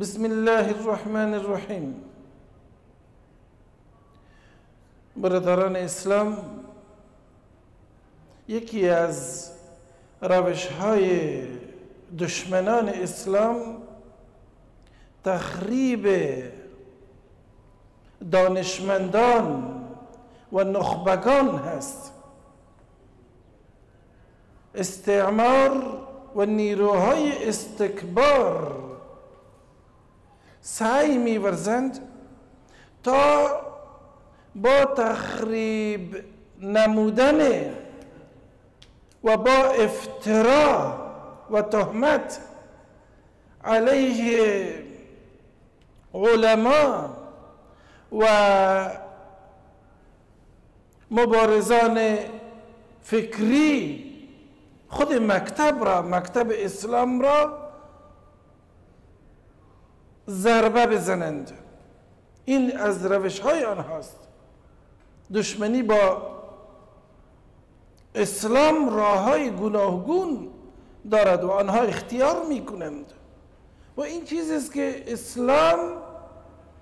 بسم الله الرحمن الرحیم. برادران اسلام، یکی از روش‌های دشمنان اسلام تخریب دانشمندان و نخبگان هست. استعمار و نیروهای استکبار سعی می‌ورزند تا با تخریب نمودن و با افترا و تهمت علیه علما و مبارزان فکری خود مکتب اسلام را ضربه بزنند. این از روش های آنهاست. دشمنی با اسلام راه های گوناگون دارد و آنها اختیار می کنند و این چیزی است که اسلام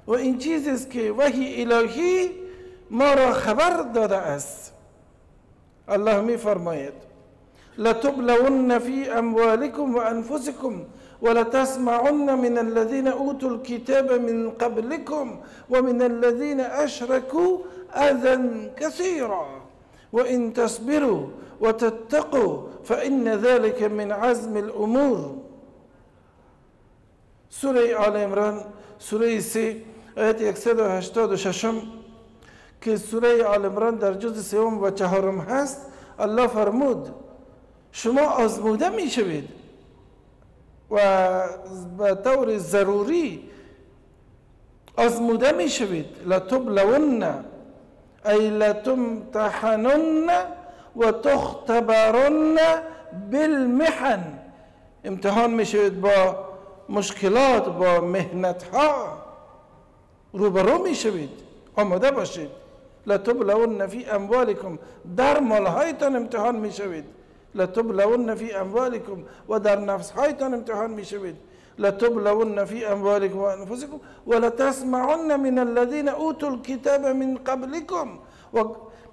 و این چیزی است که وحی الهی ما را خبر داده است. الله می فرماید لتبلون فی اموالکم و انفسکم ولتسمعن من الذين اوتوا الكتاب من قبلكم ومن الذين اشركوا اذى كثيرا وان تصبروا وتتقوا فان ذلك من عزم الامور. سوره آل عمران سوره 3 آیت 186 که سوره آل عمران در جزء 3 و 4 هست. الله فرمود شما آزموده میشوید و به طور ضروری آزموده میشوید. لتبلون ای لتمتحنن و تختبرن بالمحن. امتحان میشوید با مشکلات، با محنت ها روبرو میشوید. آماده باشید. لتبلون فی اموالکم، در مال هایتان امتحان میشوید. لتبلون فی اموالکم و در نفس هایتان امتحان میشوید. لتبلون فی اموالکم و انفسکم ولتسمعن من الذین اوتوا الکتاب من قبلکم، و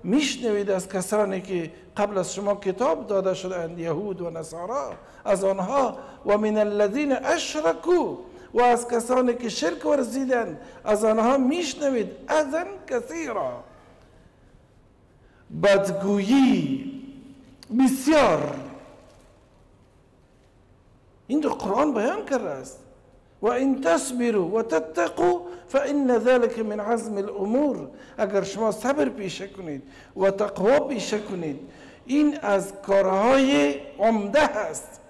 میشنوید از کسانی که قبل از شما کتاب داده شدند، یهود و نصارا، از آنها. و من الذین اشرکوا، و از کسانی که شرک ورزیدند از آنها میشنوید. اذن کثیرا، بدگویی بسیار. این در قرآن بیان کرده است. و این تصبروا و تتقوا فان ذلك من عزم الامور. اگر شما صبر پیشه کنید و تقوا پیشه کنید، این از کارهای عمده هست.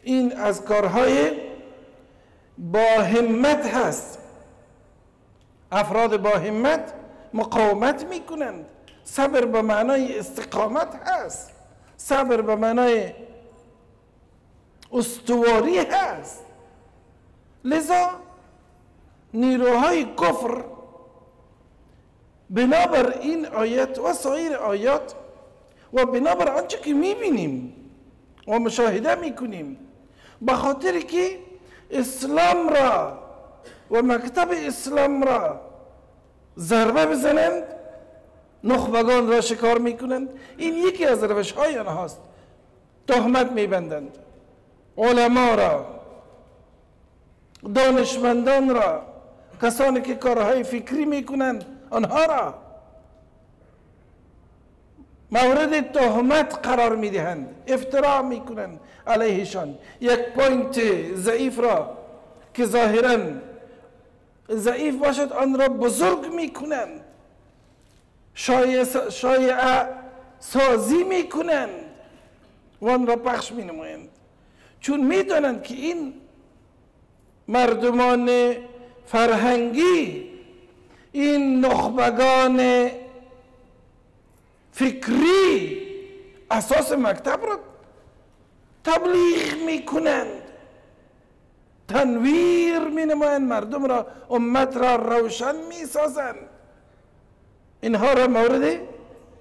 این از کارهای با همت هست. افراد با همت مقاومت میکنند. صبر به معنای استقامت هست. صبر به معنای استواری هست. لذا نیروهای کفر بنابر این آیت و سایر آیات و بنابر آنچه که میبینیم و مشاهده میکنیم، به خاطر که اسلام را و مکتب اسلام را ضربه بزنند، نخبگان را شکار میکنند. این یکی از روش های آنهاست. تهمت میبندند علما را، دانشمندان را، کسانی که کارهای فکری میکنند آنها را مورد تهمت قرار میدهند، افترا میکنند علیهشان. یک پوینت ضعیف را که ظاهرا ضعیف باشد آن را بزرگ میکنند، شایعه سازی میکنند و آن را پخش مینمایند، چون میدانند که این مردمان فرهنگی، این نخبگان فکری اساس مکتب را تبلیغ میکنند، تنویر مینمایند، مردم را، امت را روشن میسازند. اینها را مورد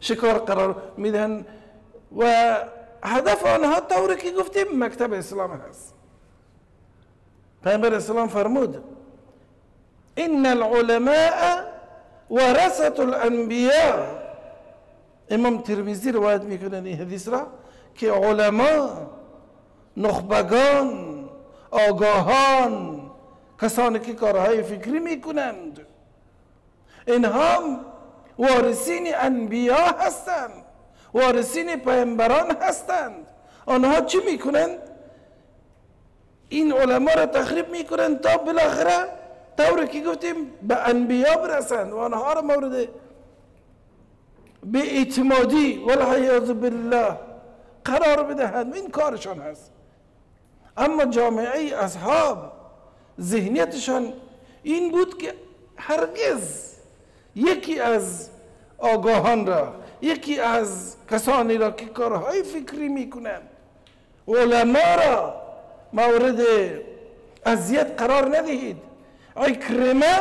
شکار قرار میدن و هدف آنها طوری که گفتیم مکتب اسلام هست. پیامبر اسلام فرمود ان العلماء ورثة الانبیاء. امام ترمذی روایت میکنن این حدیث را که علما، نخبگان، آگاهان، کسانی که کارهای فکری میکنند، اینها وارثین انبیا هستند، وارثین پیامبران هستند. آنها چی میکنند؟ این علما را تخریب میکنند تا بالاخره طوری که گفتیم به انبیا برسند و آنها را مورد به اعتمادی والعیاذ بالله قرار بدهند. این کارشان هست. اما جامعه اصحاب ذهنیتشان این بود که هرگز یکی از آگاهان را، یکی از کسانی را که کارهای فکری میکنند، علما را مورد اذیت قرار ندهید. عکرمه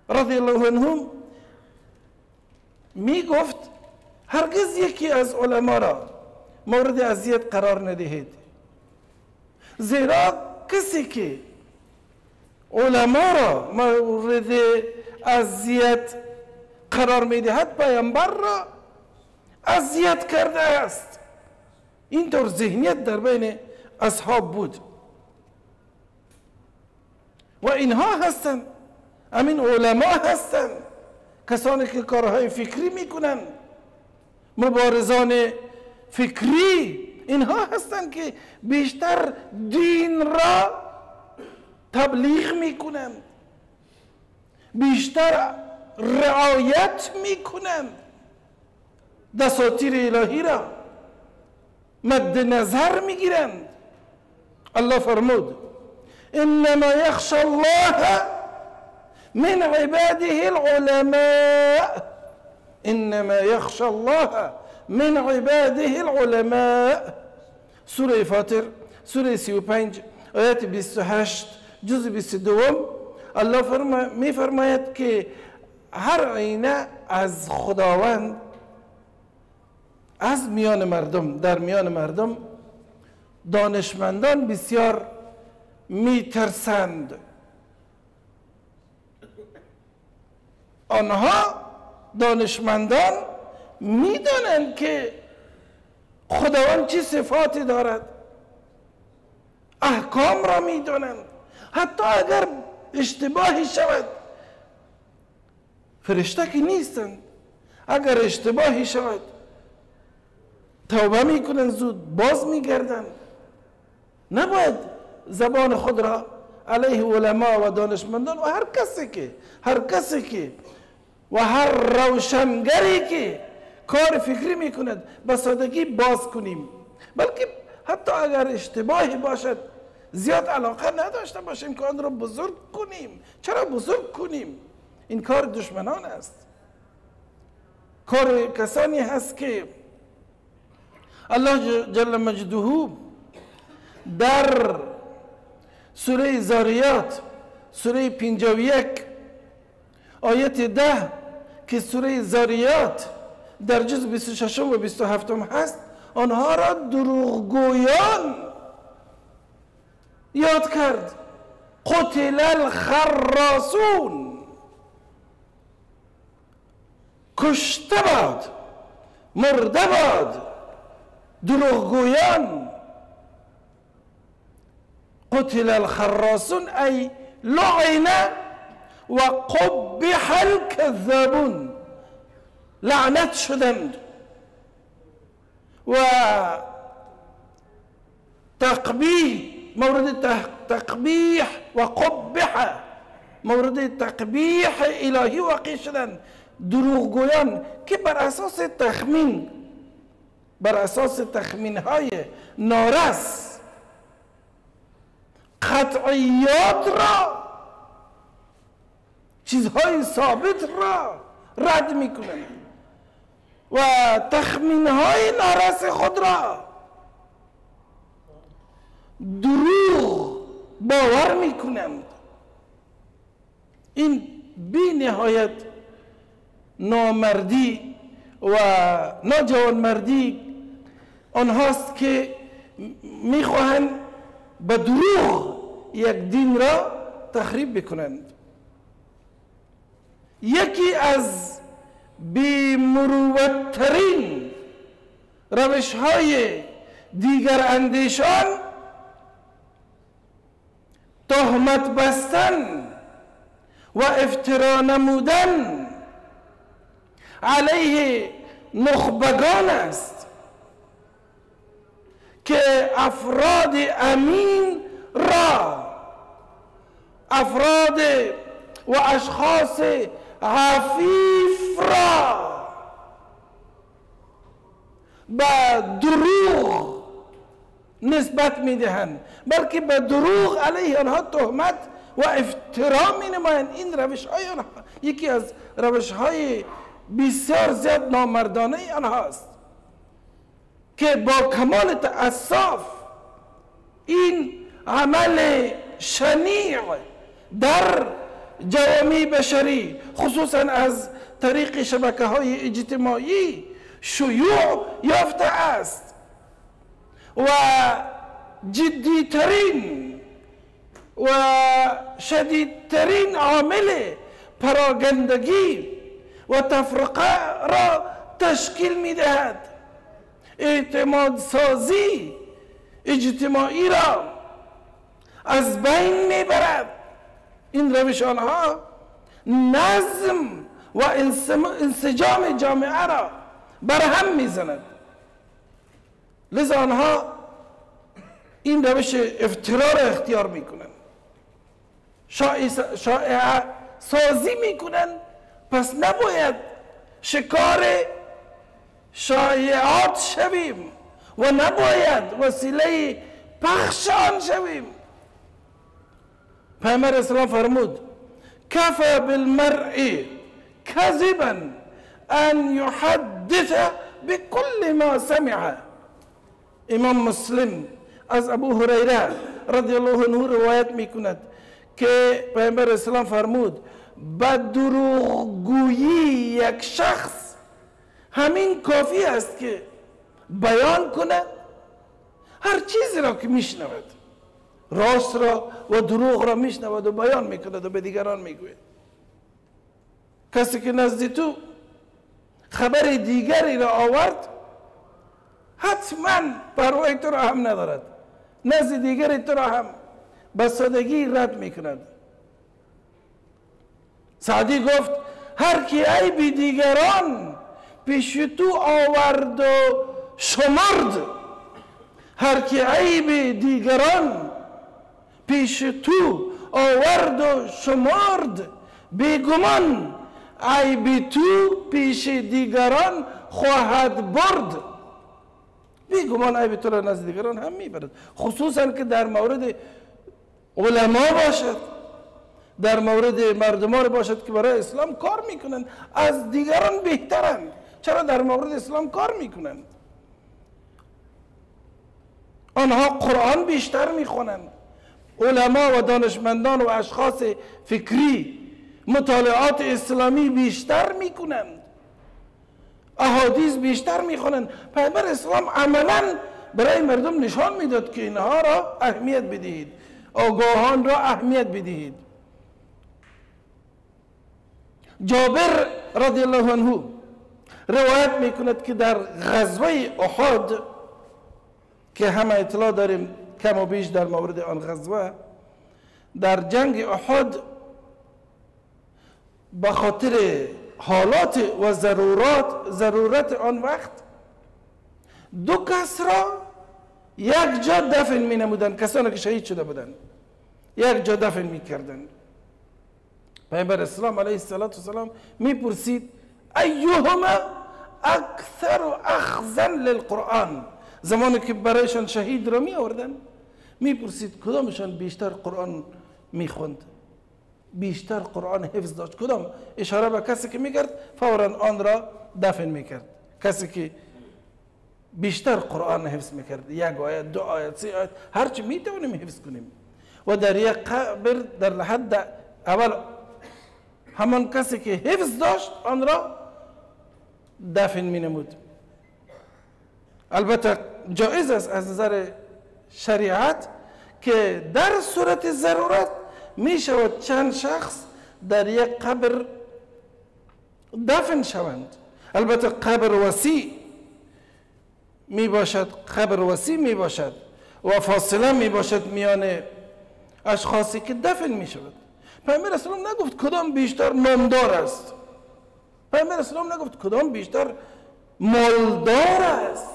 رضی الله عنه می گفت هرگز یکی از علما را مورد اذیت قرار ندهید، زیرا کسی که علما را مورد اذیت قرار میدهد پیامبر را اذیت کرده است. اینطور ذهنیت در بین اصحاب بود و اینها هستند، همین علما هستند، کسانی که کارهای فکری میکنند، مبارزان فکری، اینها هستند که بیشتر دین را تبلیغ میکنند، بیشتر رعایت میکنند، دساتیر الهی را مد نظر میگیرند. الله فرمود انما یخشى الله من عباده العلماء، انما یخشى الله من عباده العلماء. سوره فاطر سوره 35 آیت 28 جزء 22 الله میفرماید که هر آینه از خداوند از میان مردم، در میان مردم دانشمندان بسیار میترسند. آنها دانشمندان میدانند که خداوند چه صفاتی دارد، احکام را میدانند. حتی اگر اشتباهی شود، فرشته که نیستند، اگر اشتباهی شود توبه میکنند، زود باز میگردند. نباید زبان خود را علیه علما و دانشمندان و هر کسی که و هر روشنگری که کار فکری میکند به سادگی باز کنیم، بلکه حتی اگر اشتباهی باشد زیاد علاقه نداشته باشیم که آن را بزرگ کنیم. چرا بزرگ کنیم؟ این کار دشمنان است، کار کسانی هست که الله جل مجده در سوره زاریات سوره 51 آیت 10 که سوره زاریات در جزء 26 و 27 هست، آنها را دروغگویان یاد کرد. قتل الخراسون، کشته باد، مرده باد دروغگویان. قتل الخراسون ای لعن و قبح الكذابون، لعنت شدند و تقبیح مورد تقبیح و قبح مورد تقبیح الهی واقع شدند. دروغگویان که بر اساس تخمین های نارس قطعیات را، چیزهای ثابت را رد میکنند و تخمین های نارس خود را دروغ باور میکنند. این بی نهایت نامردی و ناجوانمردی آنهاست که میخواهند به دروغ یک دین را تخریب بکنند. یکی از بی‌مروت‌ترین روش‌های دیگر اندیشان تهمت بستن و افترا نمودن علیه نخبگان است که افراد امین را، افراد و اشخاص عفیف را به دروغ نسبت میدهند، بلکه به دروغ علیه آنها تهمت و افترا می نمایند. این روش های آنها یکی از روش های بسیار زیاد نامردانه آنهاست که با کمال تأسف این عمل شنیع در جوامع بشری خصوصا از طریق شبکه های اجتماعی شیوع یافته است و جدیترین و شدیدترین عامل پراگندگی و تفرقه را تشکیل می دهد. اعتماد سازی اجتماعی را از بین می برد. این روش آنها نظم و انسجام جامعه را برهم می زند. لذا آنها این روش افترا را اختیار می کنند، شایعه سازی می کنند. پس نباید شکار شایعات شویم و نباید وسیله پخش آن شویم. پیامبر اسلام فرمود کفى بالمرء کذبا ان یحدث بكل ما سمع. امام مسلم از ابو هریره رضی الله عنه روایت میکند که پیامبر اسلام فرمود به دروغگویی یک شخص همین کافی است که بیان کند هر چیزی را که میشنود، راست را و دروغ را میشنود و بیان میکند و به دیگران میگوید. کسی که نزد تو خبر دیگری را آورد حتما پروای تو را هم ندارد، نزد دیگری تو را هم به سادگی رد میکند. سعدی گفت هر کی عیب دیگران پیش تو آورد و شمرد، هر کی عیب دیگران پیش تو آورد و شمرد، بیگمان عیب تو پیش دیگران خواهد برد. بیگمان عیب تو را نزد دیگران هم میبرد، خصوصا که در مورد علما باشد، در مورد مردمان باشد که برای اسلام کار میکنند، از دیگران بهترند. چرا در مورد اسلام کار میکنند؟ آنها قرآن بیشتر میخونند، علما و دانشمندان و اشخاص فکری مطالعات اسلامی بیشتر میکنند، احادیث بیشتر میخونند. پیامبر اسلام عملا برای مردم نشان میداد که اینها را اهمیت بدهید، آگاهان را اهمیت بدهید. جابر رضی الله عنه روایت میکند که در غزوه احد که همه اطلاع داریم کم و بیش در مورد آن غزوه، در جنگ احد به خاطر حالات و ضرورت آن وقت دو کس را یک جا دفن می نمودن، کسانی که شهید شده بودند یک جا دفن می کردن. پیامبر اسلام علیه السلام می پرسید ایهما اکثر اخذا للقرآن، زمانی که برایشان شهید را می آوردن می پرسید کدامشان بیشتر قرآن می خوند، بیشتر قرآن حفظ داشت، کدام؟ اشاره به کسی که می کرد فوراً آن را دفن می کرد. کسی که بیشتر قرآن حفظ می کرد، یک آیت، دو آیت، سه آیت، هرچی می توانیم حفظ کنیم. و در یک قبر در حد اول همان کسی که حفظ داشت آن را دفن می نمود. البته جایز است از نظر شریعت که در صورت ضرورت می شود چند شخص در یک قبر دفن شوند. البته قبر وسیع می باشد، قبر وسیع می باشد و فاصله می باشد میان اشخاصی که دفن می شود. پیامبر اسلام نگفت کدام بیشتر نامدار است، پیامبر اسلام نگفت کدام بیشتر مالدار است،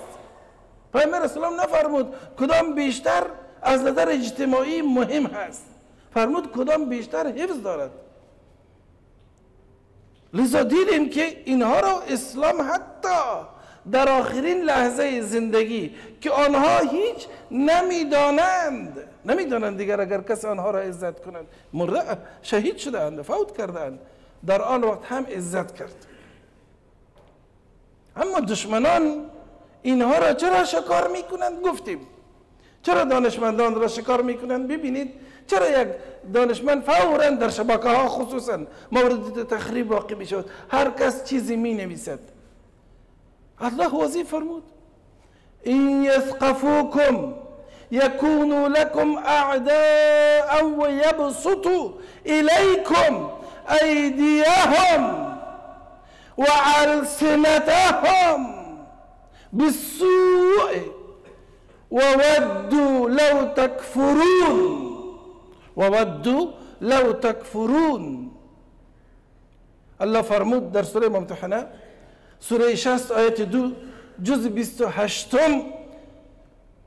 پیامبر اسلام نفرمود کدام بیشتر از نظر اجتماعی مهم هست، فرمود کدام بیشتر حفظ دارد. لذا دیدیم که اینها را اسلام حتی در آخرین لحظه زندگی که آنها هیچ نمیدانند دیگر اگر کسی آنها را عزت کنند، مرده شهید شدند، فوت کردند، در آن وقت هم عزت کرد. اما دشمنان اینها را چرا شکار میکنند؟ گفتیم چرا دانشمندان را شکار میکنند؟ ببینید چرا یک دانشمند فوراً در شبکه ها خصوصا مورد تخریب واقع می شود، هر کس چیزی می نویسد. الله واضح فرمود این یثقفوکم یکونوا لکم اعداء و یبسطوا الیکم ایدیهم و السنتهم بالسوء وودوا لو تکفرون. الله فرمود در سوره ممتحنه سوره 60 آیت 2 جز 28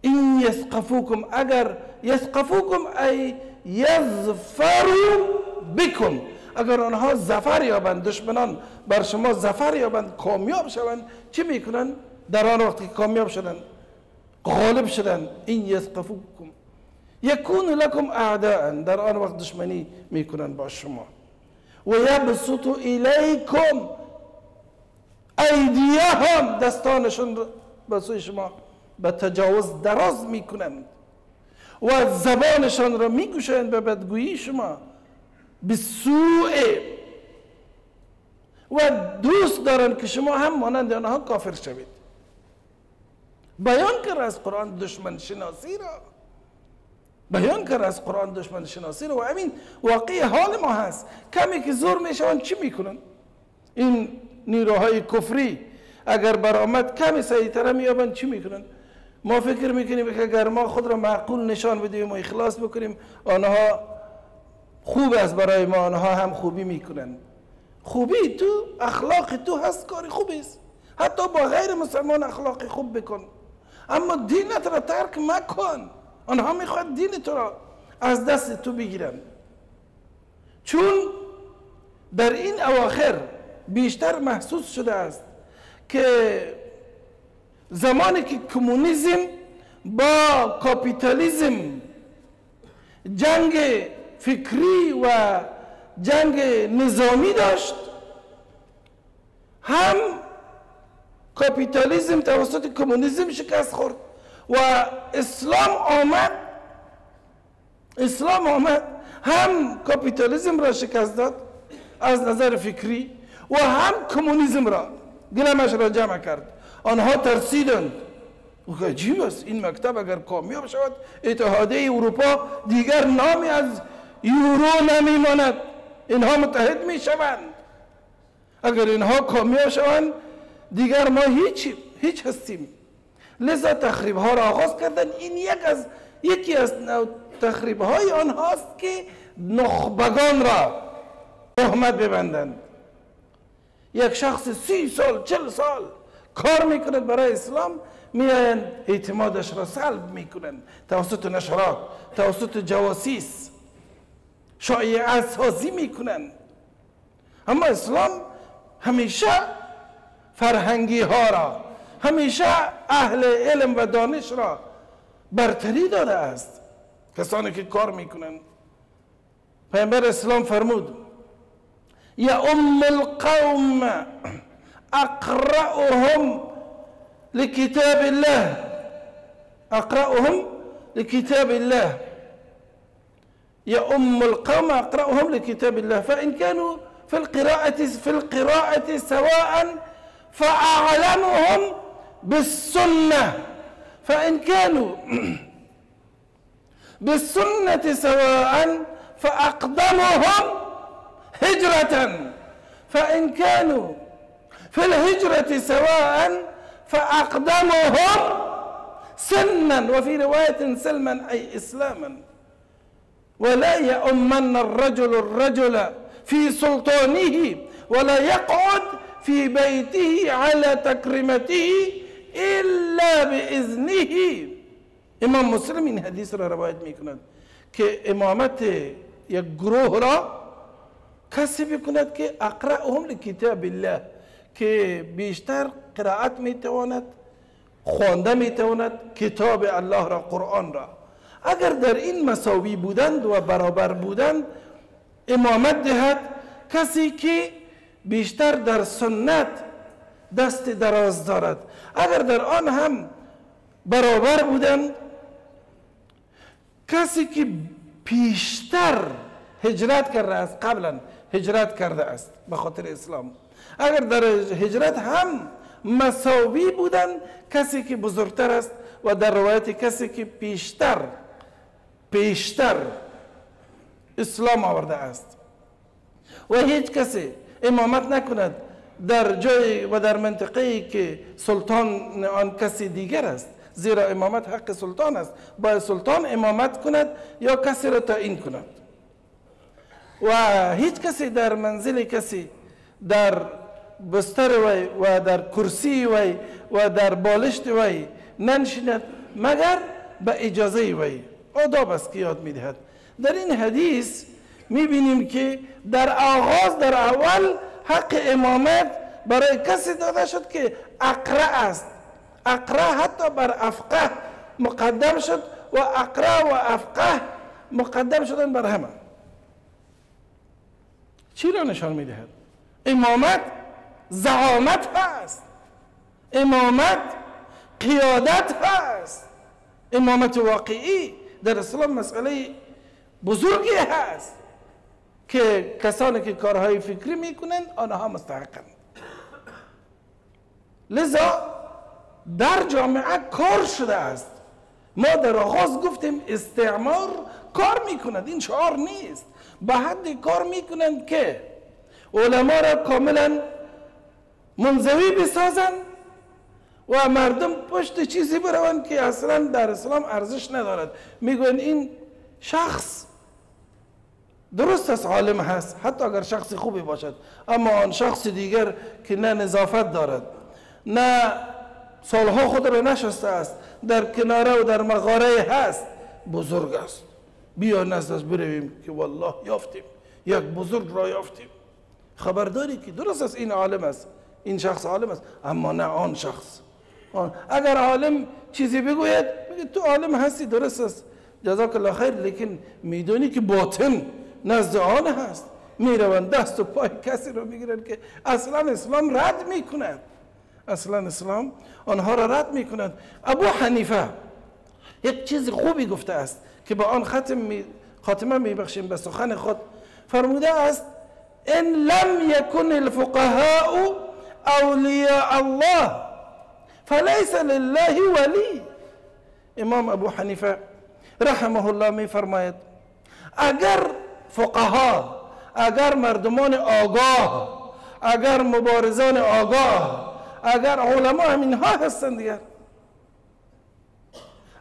این یثقفوکم، اگر یثقفوکم ای یظفروا بکم، اگر آنها ظفر یابند، دشمنان بر شما ظفر یابند، کامیاب شوند، چی میکنند در آن وقت که کامیاب شدند، غالب شدند؟ این یثقفوکم یکون لکم اعداء، در آن وقت دشمنی میکنند با شما. و یبسطوا الیکم ایدیهم، دستانشون به سوی شما به تجاوز دراز میکنند و زبانشان را میگوشند به بدگویی شما، بالسوء، و دوست دارند که شما هم مانند آنها کافر شوید. بیان کرد از قرآن دشمن شناسی را، بیان کرد از قرآن دشمن شناسی را، و همین واقعی حال ما هست. کمی که زور میشوند چی میکنن؟ این نیروهای کفری اگر برآمد کمی سریعتر میابند چی میکنن؟ ما فکر میکنیم که اگر ما خود را معقول نشان بدیم و اخلاص بکنیم آنها خوب است برای ما، آنها هم خوبی میکنن. خوبی تو، اخلاق تو هست کاری خوبی است، حتی با غیر مسلمان اخلاق خوب بکن، اما دینت را ترک مکن. آنها میخواد دین تو را از دست تو بگیرن، چون در این اواخر بیشتر محسوس شده است که زمانی که کمونیسم با کاپیتالیسم جنگ فکری و جنگ نظامی داشت، هم کاپیتالیسم توسط کمونیسم شکست خورد و اسلام آمد هم کاپیتالیسم را شکست داد از نظر فکری و هم کمونیسم را گلمش را جمع کرد. آنها ترسیدند، عجیب است این مکتب اگر کامیاب شود اتحادیه اروپا دیگر نامی از یورو نمیماند، اینها متحد می شوند، اگر اینها کامیاب شوند دیگر ما هیچ هستیم. لذا تخریب ها را آغاز کردن. این یکی از تخریب های آنهاست که نخبگان را تهمت ببندند. یک شخص 30 سال 40 سال کار میکند برای اسلام، میآیند اعتمادش را سلب میکنند توسط نشرات، توسط جواسیس، شایعه سازی میکنند. اما اسلام همیشه فرهنگی ها را، همیشه اهل علم و دانش را برتری داده است، کسانی که کار میکنند. پیامبر اسلام فرمود یا ام القوم اقرأهم لكتاب الله، اقرأهم لكتاب الله، یا ام القوم اقرأهم لكتاب الله فإن كانوا في القراءة سواء فأعلمهم بالسنة، فإن كانوا بالسنة سواء فأقدمهم هجرة فإن كانوا في الهجرة سواء فأقدمهم سنا وفي رواية سلما أي إسلاما. ولا يؤمن الرجل في سلطانه ولا يقعد في بيته على تكريمته إلا بإذنه. امام مسلم این حدیث را روایت میکند که امامت یک گروه را کسی بکند که اقرأهم لکتاب الله، که بیشتر قرائت میتواند، خوانده میتواند کتاب الله را، قرآن را. اگر در این مساوی بودند و برابر بودند امامت دهد کسی که بیشتر در سنت دست دراز دارد. اگر در آن هم برابر بودند کسی که پیشتر هجرت کرده است، قبلا هجرت کرده است به خاطر اسلام، اگر در هجرت هم مساوی بودند کسی که بزرگتر است و در روایت کسی که پیشتر اسلام آورده است. و هیچ کسی امامت نکند در جای و در منطقه‌ای که سلطان آن کسی دیگر است، زیرا امامت حق سلطان است. باید سلطان امامت کند یا کسی را تعیین کند. و هیچ کسی در منزل کسی، در بستر وی و در کرسی وی و در بالشت وی ننشیند مگر به اجازه وی. آداب است که یاد میدهد. در این حدیث میبینیم که در آغاز، در اول حق امامت برای کسی داده شد که اقرأ است. اقرأ حتی بر افقه مقدم شد و اقرأ و افقه مقدم شدن بر همه. چی را نشان میدهد؟ امامت زعامت هست، امامت قیادت هست. امامت واقعی در اسلام مسئله بزرگی هست که کسانی که کارهای فکری میکنند آنها مستحقند. لذا در جامعه کار شده است. ما در آغاز گفتیم استعمار کار میکند، این شعار نیست. به حد کار میکنند که علما را کاملا منزوی بسازند و مردم پشت چیزی بروند که اصلا در اسلام ارزش ندارد. میگوین این شخص درست است عالم هست، حتی اگر شخص خوبی باشد، اما آن شخص دیگر که نه نظافت دارد، نه سالها خود را نشسته است، در کناره و در مغاره هست، بزرگ است، بیا نزدش برویم که والله یافتیم، یک بزرگ را یافتیم. خبرداری که درست است این عالم است، این شخص عالم است، اما نه آن شخص. اگر عالم چیزی بگوید میگه تو عالم هستی، درست است، جزاک الله خیر، لیکن میدونی که باطن نزد آن هست. میروند دست و پای کسی رو میگیرن که اصلا اسلام رد میکند، اصلا اسلام آنها را رد میکند. ابو حنیفه یک چیز خوبی گفته است که با آن خاتمه میبخشیم به سخن خود. فرموده است ان لم یکن الفقهاء اولیاء الله فلیس لله ولی. امام ابو حنیفه رحمه الله می فرماید اگر فقها، اگر مردمان آگاه، اگر مبارزان آگاه، اگر علما همینها هستند دیگر،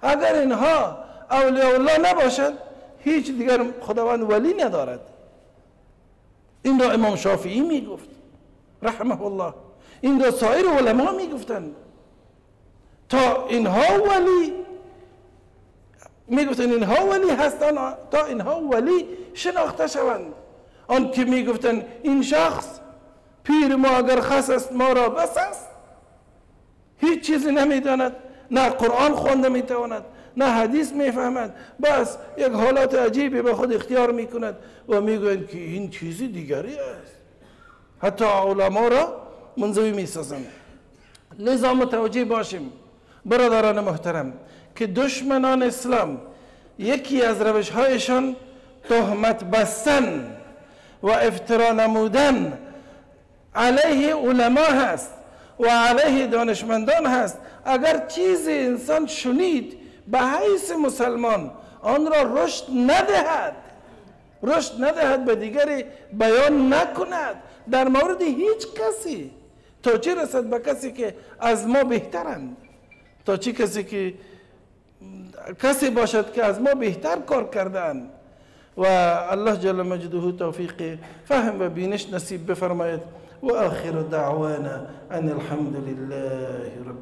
اگر اینها اولیاء الله نباشد هیچ دیگر خداوند ولی ندارد. این را امام شافعی می گفت رحمه الله، این را سایر علما می گفتند. تا اینها ولی می گفتند اینها ولی هستند، تا اینها ولی شناخته شوند. آن که می گفتند این شخص پیر ما اگر خس است ما را بس است، هیچ چیزی نمی داند، نه قرآن خونده می تواند، نه حدیث می فهمد، بس یک حالات عجیبی به خود اختیار می کند و می گویند که این چیزی دیگری است. حتی علما را منزوی می سازند. لذا متوجه باشیم برادران محترم که دشمنان اسلام یکی از روش هایشان تهمت بستن و افترا نمودن علیه علما هست و علیه دانشمندان هست. اگر چیزی انسان شنید به حیث مسلمان آن را رشد ندهد، رشد ندهد، به دیگری بیان نکند در مورد هیچ کسی، تا چه رسد به کسی که از ما بهترند، تا چه کسی که کسی باشد که از ما بهتر کار کردند. و الله جل مجده توفیق فهم و بینش نصیب بفرماید. و آخر دعوانا ان الحمد لله رب